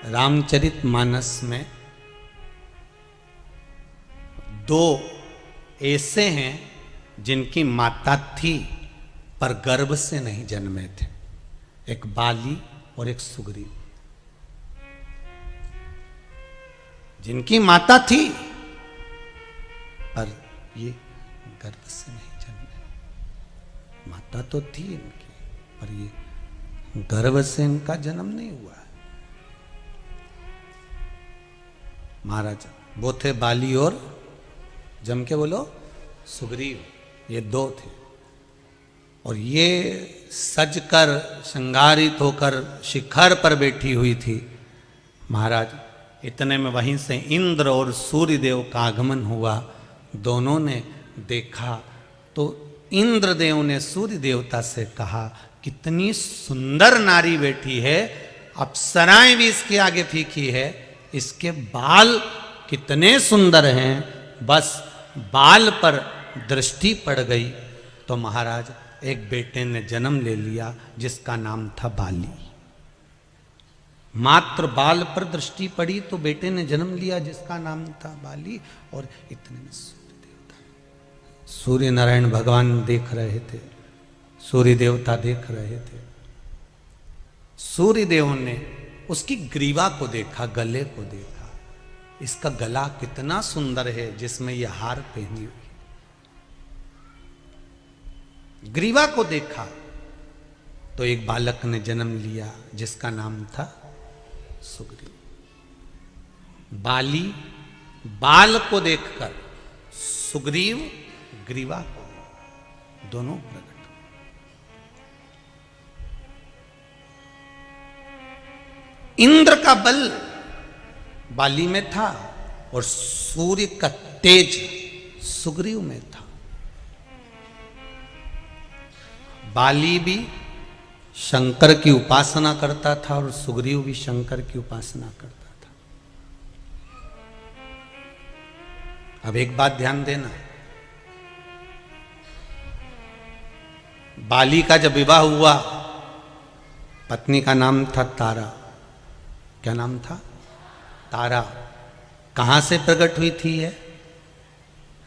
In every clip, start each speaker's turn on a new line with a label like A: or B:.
A: रामचरितमानस में दो ऐसे हैं जिनकी माता थी पर गर्भ से नहीं जन्मे थे, एक बाली और एक सुग्रीव। जिनकी माता थी पर ये गर्भ से नहीं जन्मे। माता तो थी इनकी पर ये गर्भ से इनका जन्म नहीं हुआ। महाराज वो थे बाली और जम के बोलो सुग्रीव, ये दो थे। और ये सजकर श्रृंगारित होकर शिखर पर बैठी हुई थी। महाराज इतने में वहीं से इंद्र और सूर्यदेव का आगमन हुआ। दोनों ने देखा तो इंद्रदेव ने सूर्य देवता से कहा, कितनी सुंदर नारी बैठी है, अप्सराएं भी इसके आगे फीकी है, इसके बाल कितने सुंदर हैं। बस बाल पर दृष्टि पड़ गई तो महाराज एक बेटे ने जन्म ले लिया जिसका नाम था बाली। मात्र बाल पर दृष्टि पड़ी तो बेटे ने जन्म लिया जिसका नाम था बाली। और इतने में सूर्य देवता, सूर्य नारायण भगवान देख रहे थे, सूर्य देवता देख रहे थे। सूर्य देव ने उसकी ग्रीवा को देखा, गले को देखा, इसका गला कितना सुंदर है जिसमें यह हार पहनी हुई। ग्रीवा को देखा तो एक बालक ने जन्म लिया जिसका नाम था सुग्रीव। बाली बाल को देखकर, सुग्रीव ग्रीवा को, दोनों प्रकट। इंद्र का बल बाली में था और सूर्य का तेज सुग्रीव में था। बाली भी शंकर की उपासना करता था और सुग्रीव भी शंकर की उपासना करता था। अब एक बात ध्यान देना, बाली का जब विवाह हुआ, पत्नी का नाम था तारा। क्या नाम था? तारा। कहां से प्रकट हुई थी है?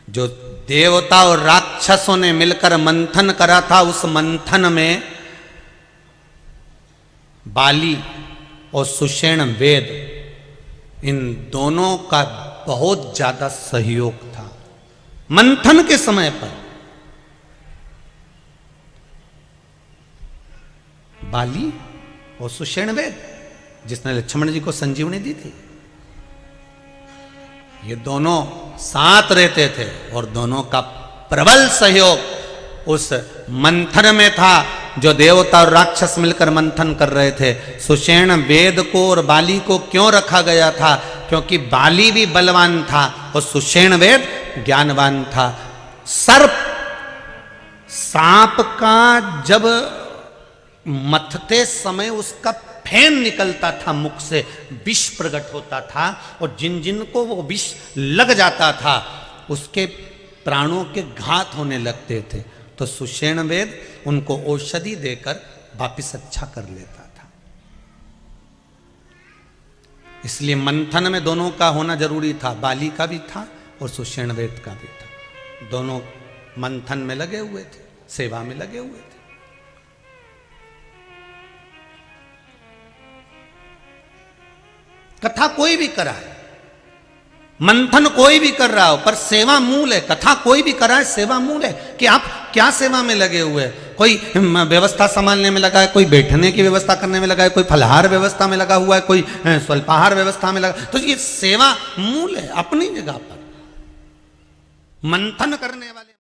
A: जो देवता और राक्षसों ने मिलकर मंथन करा था, उस मंथन में बाली और सुषेण वेद, इन दोनों का बहुत ज्यादा सहयोग था। मंथन के समय पर बाली और सुषेण वेद, जिसने लक्ष्मण जी को संजीवनी दी थी, ये दोनों साथ रहते थे और दोनों का प्रबल सहयोग उस मंथन में था जो देवता और राक्षस मिलकर मंथन कर रहे थे। सुषेण वेद को और बाली को क्यों रखा गया था? क्योंकि बाली भी बलवान था और सुषेण वेद ज्ञानवान था। सर्प, सांप का जब मथते समय उसका फेन निकलता था, मुख से विष प्रकट होता था और जिन जिन को वो विष लग जाता था उसके प्राणों के घात होने लगते थे। तो सुषेण वेद उनको औषधि देकर वापिस अच्छा कर लेता था। इसलिए मंथन में दोनों का होना जरूरी था। बाली का भी था और सुषेण वेद का भी था। दोनों मंथन में लगे हुए थे, सेवा में लगे हुए थे। कथा कोई भी कराए, मंथन कोई भी कर रहा हो, पर सेवा मूल है। कथा कोई भी कराए, सेवा मूल है। कि आप क्या सेवा में लगे हुए हैं? कोई व्यवस्था संभालने में लगा है, कोई बैठने की व्यवस्था करने में लगा है, कोई फलहार व्यवस्था में लगा हुआ है, कोई स्वल्पाहार व्यवस्था में लगा। तो ये सेवा मूल है अपनी जगह पर। मंथन करने वाले